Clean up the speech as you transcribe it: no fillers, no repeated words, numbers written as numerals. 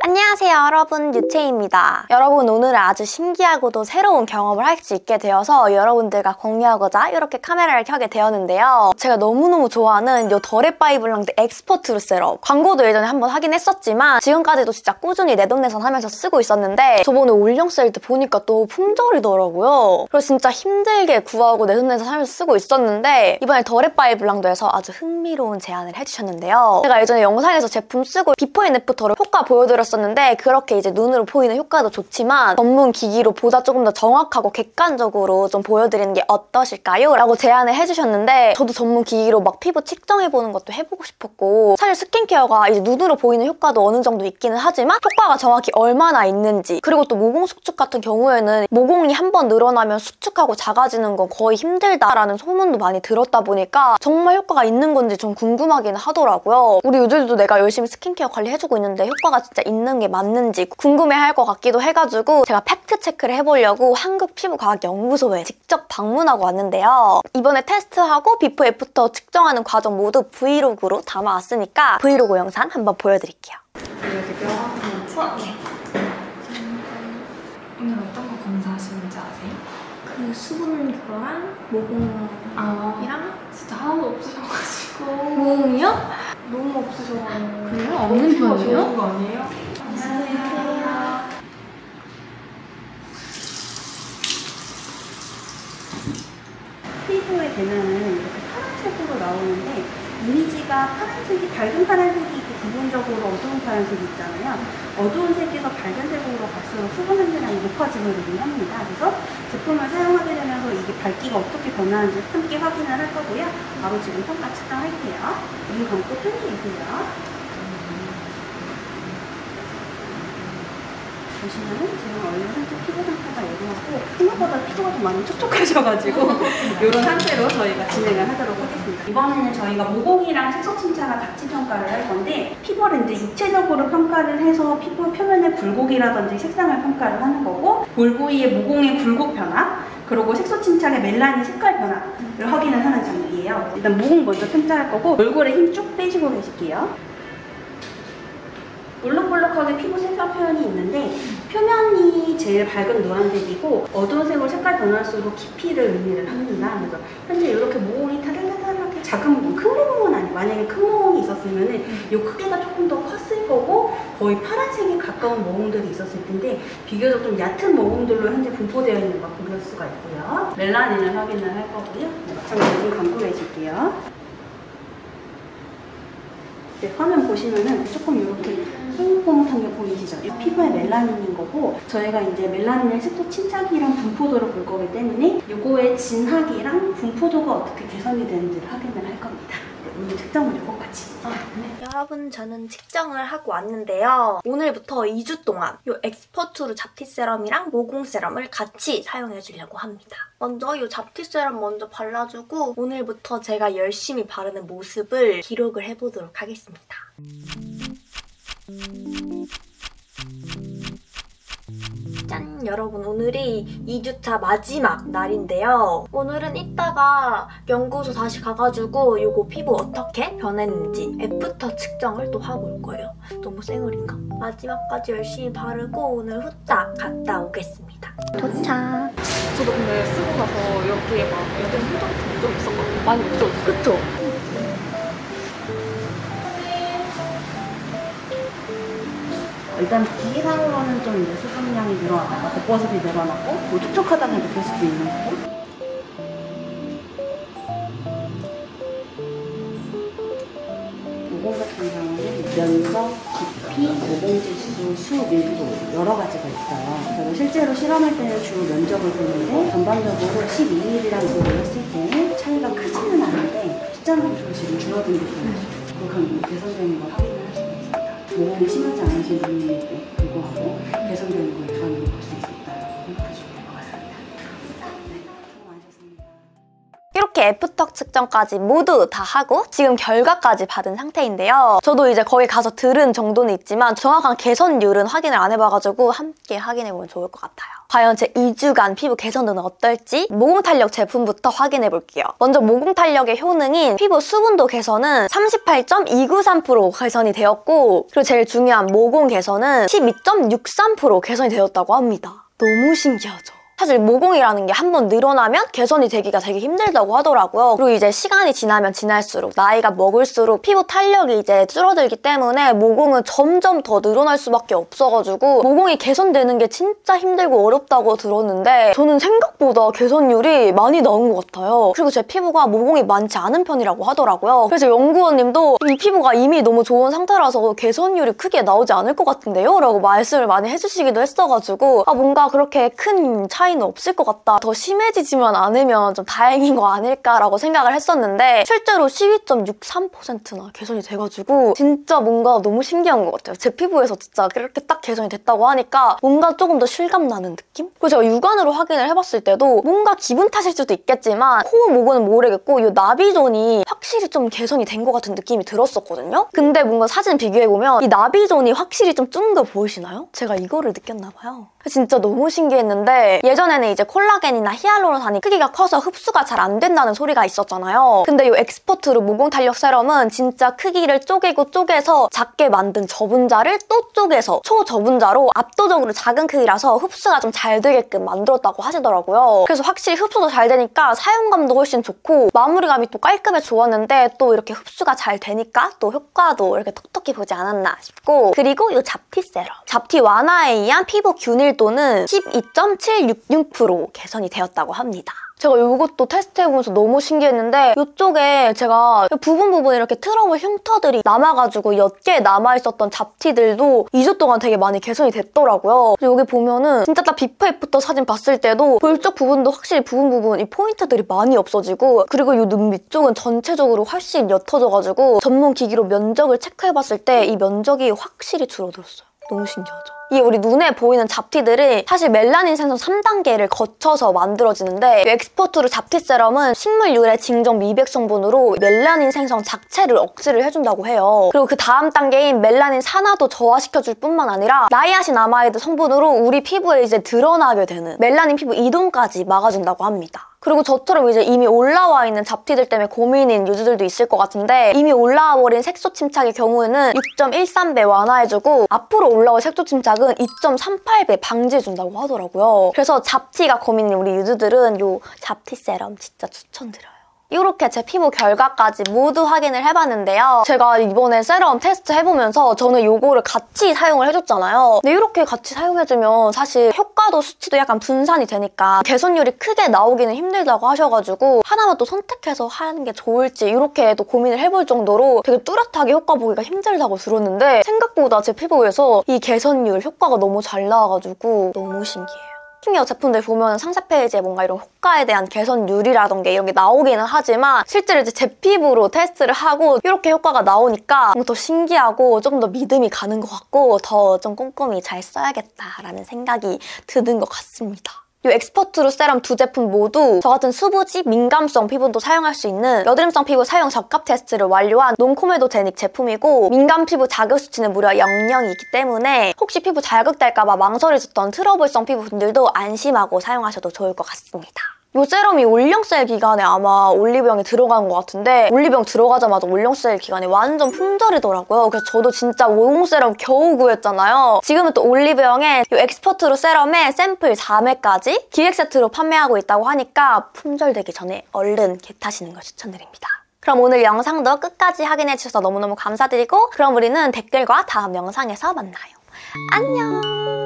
안녕하세요 여러분, 유채입니다. 여러분, 오늘은 아주 신기하고도 새로운 경험을 할 수 있게 되어서 여러분들과 공유하고자 이렇게 카메라를 켜게 되었는데요. 제가 너무너무 좋아하는 이 더레바이블랑드 엑스퍼트루 세럼, 광고도 예전에 한번 하긴 했었지만 지금까지도 진짜 꾸준히 내돈내산 하면서 쓰고 있었는데 저번에 올영 세일 때 보니까 또 품절이더라고요. 그래서 진짜 힘들게 구하고 내돈내산 하면서 쓰고 있었는데 이번에 더레바이블랑드에서 아주 흥미로운 제안을 해주셨는데요. 제가 예전에 영상에서 제품 쓰고 비포 앤 애프터를 효과 보여드렸었는데 그렇게 이제 눈으로 보이는 효과도 좋지만 전문 기기로 보다 조금 더 정확하고 객관적으로 좀 보여드리는 게 어떠실까요? 라고 제안을 해주셨는데 저도 전문 기기로 막 피부 측정해보는 것도 해보고 싶었고, 사실 스킨케어가 이제 눈으로 보이는 효과도 어느 정도 있기는 하지만 효과가 정확히 얼마나 있는지, 그리고 또 모공 수축 같은 경우에는 모공이 한번 늘어나면 수축하고 작아지는 건 거의 힘들다라는 소문도 많이 들었다 보니까 정말 효과가 있는 건지 좀 궁금하긴 하더라고요. 우리 유저들도 내가 열심히 스킨케어 관리해주고 있는데 효과가 진짜 있는 게 맞는지 궁금해할 것 같기도 해가지고 제가 팩트 체크를 해보려고 한국피부과학연구소에 직접 방문하고 왔는데요. 이번에 테스트하고 비포 애프터 측정하는 과정 모두 브이로그로 담아왔으니까 브이로그 영상 한번 보여드릴게요. 오늘 어떤 거 검사하시는지 아세요? 그 수분 그거랑 모공이랑 진짜 하나도 없으셔가지고. 모공이요? 너무 없으셔가지고. 그래요? 없는 편이에요? 좋은 거 아니에요? 안녕하세요. 피부의 변화는 이렇게 파란색으로 나오는데 이미지가 파란색이 밝은 파란색이 있고 부분적으로 어두운 파란색이 있잖아요. 어두운 색에서 밝은 색으로 갈수록 수분 함유량이 높아짐을 의미합니다. 그래서 제품을 사용하게 되면서 이게 밝기가 어떻게 변하는지 함께 확인을 할 거고요. 바로 지금 평가 측정할게요. 눈 감고 편히 계세요. 보시면은 지금 얼굴 상태 피부 상태가 예민하고 생각보다 피부가 좀 많이 촉촉하셔가지고 이런 상태로 저희가 진행을 하도록 하겠습니다. 이번에는 저희가 모공이랑 색소 침착을 같이 평가를 할 건데, 피부를 이제 입체적으로 평가를 해서 피부 표면의 굴곡이라든지 색상을 평가를 하는 거고, 볼 부위의 모공의 굴곡 변화, 그리고 색소 침착의 멜라닌 색깔 변화를 확인을 하는 장면이에요. 일단 모공 먼저 평가할 거고, 얼굴에 힘 쭉 빼시고 계실게요. 볼록볼록하게 피부 색깔 표현이 있는데 표면이 제일 밝은 노란색이고 어두운 색으로 색깔 변할수록 깊이를 의미를 합니다. 그래서 현재 이렇게 모공이 타들타들하게 작은 모공, 큰 모공은 아니고, 만약에 큰 모공이 있었으면은 이 크기가 조금 더 컸을 거고 거의 파란색에 가까운 모공들이 있었을 텐데 비교적 좀 얕은 모공들로 현재 분포되어 있는 걸 볼 수가 있고요. 멜라닌을 확인을 할 거고요. 마찬가지로 좀 감고 계실게요. 네, 화면 보시면은 조금 이렇게 뽀얗게 보이시죠? 이 피부의 멜라닌인 거고, 저희가 이제 멜라닌의 색소 침착이랑 분포도를 볼 거기 때문에 이거의 진하기랑 분포도가 어떻게 개선이 되는지를 확인을 할 겁니다. 네, 오늘 측정을 똑같이. 여러분, 저는 측정을 하고 왔는데요. 오늘부터 2주 동안 이 엑스퍼트루 잡티 세럼이랑 모공 세럼을 같이 사용해 주려고 합니다. 먼저 이 잡티 세럼 먼저 발라주고 오늘부터 제가 열심히 바르는 모습을 기록을 해보도록 하겠습니다. 짠! 여러분, 오늘이 2주차 마지막 날인데요. 오늘은 이따가 연구소 다시 가가지고 이거 피부 어떻게 변했는지 애프터 측정을 또 하고 올 거예요. 너무 쌩얼인가? 마지막까지 열심히 바르고 오늘 후딱 갔다 오겠습니다. 도착! 저도 근데 쓰고 나서 이렇게 막 예전 흔적 같은 게 있었거든요. 많이 없어졌어요. 그쵸? 일단 기기상으로는 좀 이제 수분량이 늘어나다가 겉버섯이 늘어나고 뭐 촉촉하다고 느낄 수도 있는 거고, 모공 같은 경우는 면적, 깊이, 모공 지수, 수, 밀도 여러 가지가 있어요. 그래서 실제로 실험할 때는 주로 면적을 보는데 전반적으로 12일이라는 걸 했을 때 차이가 크지는 않은데 숫자는 좀 지금 줄어든 게 보여요. 그건 개선되는 걸 확인을 할 수가 있습니다. 모공이 심하지 않으신 분임에도 불구하고 개선되는 걸 저는 볼 수 있었다라고 생각하시면 될 것 같습니다. 네, 수고 많으셨습니다. 이렇게 애프터 측정까지 모두 다 하고 지금 결과까지 받은 상태인데요. 저도 이제 거기 가서 들은 정도는 있지만 정확한 개선율은 확인을 안 해봐가지고 함께 확인해보면 좋을 것 같아요. 과연 제 2주간 피부 개선도는 어떨지 모공 탄력 제품부터 확인해볼게요. 먼저 모공 탄력의 효능인 피부 수분도 개선은 38.293% 개선이 되었고, 그리고 제일 중요한 모공 개선은 12.63% 개선이 되었다고 합니다. 너무 신기하죠? 사실 모공이라는 게 한번 늘어나면 개선이 되기가 되게 힘들다고 하더라고요. 그리고 이제 시간이 지나면 지날수록 나이가 먹을수록 피부 탄력이 이제 줄어들기 때문에 모공은 점점 더 늘어날 수밖에 없어가지고 모공이 개선되는 게 진짜 힘들고 어렵다고 들었는데 저는 생각보다 개선율이 많이 나온 것 같아요. 그리고 제 피부가 모공이 많지 않은 편이라고 하더라고요. 그래서 연구원님도 이 피부가 이미 너무 좋은 상태라서 개선율이 크게 나오지 않을 것 같은데요? 라고 말씀을 많이 해주시기도 했어가지고 뭔가 그렇게 큰 차이는 없을 것 같다. 더 심해지지만 않으면 좀 다행인 거 아닐까라고 생각을 했었는데 실제로 12.63%나 개선이 돼가지고 진짜 뭔가 너무 신기한 것 같아요. 제 피부에서 진짜 그렇게 딱 개선이 됐다고 하니까 뭔가 조금 더 실감나는 느낌? 그리고 제가 육안으로 확인을 해봤을 때도 뭔가 기분 탓일 수도 있겠지만 코, 목은 모르겠고 이 나비존이 확실히 좀 개선이 된 것 같은 느낌이 들었었거든요? 근데 뭔가 사진 비교해보면 이 나비존이 확실히 좀 쭝 거 보이시나요? 제가 이거를 느꼈나 봐요. 진짜 너무 신기했는데 예전에는 이제 콜라겐이나 히알루론산이 크기가 커서 흡수가 잘 안 된다는 소리가 있었잖아요. 근데 이 엑스퍼트루 모공 탄력 세럼은 진짜 크기를 쪼개서 작게 만든 저분자를 또 쪼개서 초저분자로 압도적으로 작은 크기라서 흡수가 좀 잘 되게끔 만들었다고 하시더라고요. 그래서 확실히 흡수도 잘 되니까 사용감도 훨씬 좋고 마무리감이 또 깔끔해 좋았는데 또 이렇게 흡수가 잘 되니까 또 효과도 이렇게 톡톡히 보지 않았나 싶고, 그리고 이 잡티 세럼. 잡티 완화에 의한 피부 균일도는 12.766% 개선이 되었다고 합니다. 제가 이것도 테스트해보면서 너무 신기했는데 이쪽에 제가 부분 이렇게 트러블 흉터들이 남아가지고 옅게 남아있었던 잡티들도 2주 동안 되게 많이 개선이 됐더라고요. 여기 보면은 진짜 딱 비포 애프터 사진 봤을 때도 볼 쪽 부분도 확실히 부분 이 포인트들이 많이 없어지고, 그리고 이 눈 밑쪽은 전체적으로 훨씬 옅어져가지고 전문 기기로 면적을 체크해봤을 때 이 면적이 확실히 줄어들었어요. 너무 신기하죠? 이 우리 눈에 보이는 잡티들이 사실 멜라닌 생성 3단계를 거쳐서 만들어지는데 이 엑스퍼트루 잡티 세럼은 식물 유래 징정 미백 성분으로 멜라닌 생성 자체를 억제를 해준다고 해요. 그리고 그 다음 단계인 멜라닌 산화도 저하시켜줄 뿐만 아니라 나이아신아마이드 성분으로 우리 피부에 이제 드러나게 되는 멜라닌 피부 이동까지 막아준다고 합니다. 그리고 저처럼 이제 이미 올라와 있는 잡티들 때문에 고민인 유저들도 있을 것 같은데 이미 올라와 버린 색소 침착의 경우에는 6.13배 완화해주고 앞으로 올라올 색소 침착은 2.38배 방지해준다고 하더라고요. 그래서 잡티가 고민인 우리 유저들은 이 잡티 세럼 진짜 추천드려요. 이렇게 제 피부 결과까지 모두 확인을 해봤는데요. 제가 이번에 세럼 테스트 해보면서 저는 이거를 같이 사용을 해줬잖아요. 근데 이렇게 같이 사용해주면 사실 효과도 수치도 약간 분산이 되니까 개선율이 크게 나오기는 힘들다고 하셔가지고 하나만 또 선택해서 하는 게 좋을지 이렇게 또 고민을 해볼 정도로 되게 뚜렷하게 효과 보기가 힘들다고 들었는데 생각보다 제 피부에서 이 개선율 효과가 너무 잘 나와가지고 너무 신기해요. 스킨케어 제품들 보면 상세 페이지에 뭔가 이런 효과에 대한 개선율이라던가 이런 게 나오기는 하지만 실제로 이제 제 피부로 테스트를 하고 이렇게 효과가 나오니까 뭔가 더 신기하고 조금 더 믿음이 가는 것 같고 더 좀 꼼꼼히 잘 써야겠다라는 생각이 드는 것 같습니다. 이 엑스퍼트루 세럼 두 제품 모두 저 같은 수부지, 민감성 피부도 사용할 수 있는 여드름성 피부 사용 적합 테스트를 완료한 논코메도제닉 제품이고 민감 피부 자극 수치는 무려 0.0이기 때문에 혹시 피부 자극될까봐 망설여졌던 트러블성 피부분들도 안심하고 사용하셔도 좋을 것 같습니다. 이 세럼이 올영세일 기간에 아마 올리브영에 들어간 것 같은데 올리브영 들어가자마자 올영세일 기간에 완전 품절이더라고요. 그래서 저도 진짜 모공 세럼 겨우 구했잖아요. 지금은 또 올리브영에 이 엑스퍼트루 세럼의 샘플 4매까지 기획 세트로 판매하고 있다고 하니까 품절되기 전에 얼른 겟하시는 걸 추천드립니다. 그럼 오늘 영상도 끝까지 확인해주셔서 너무너무 감사드리고 그럼 우리는 댓글과 다음 영상에서 만나요. 안녕!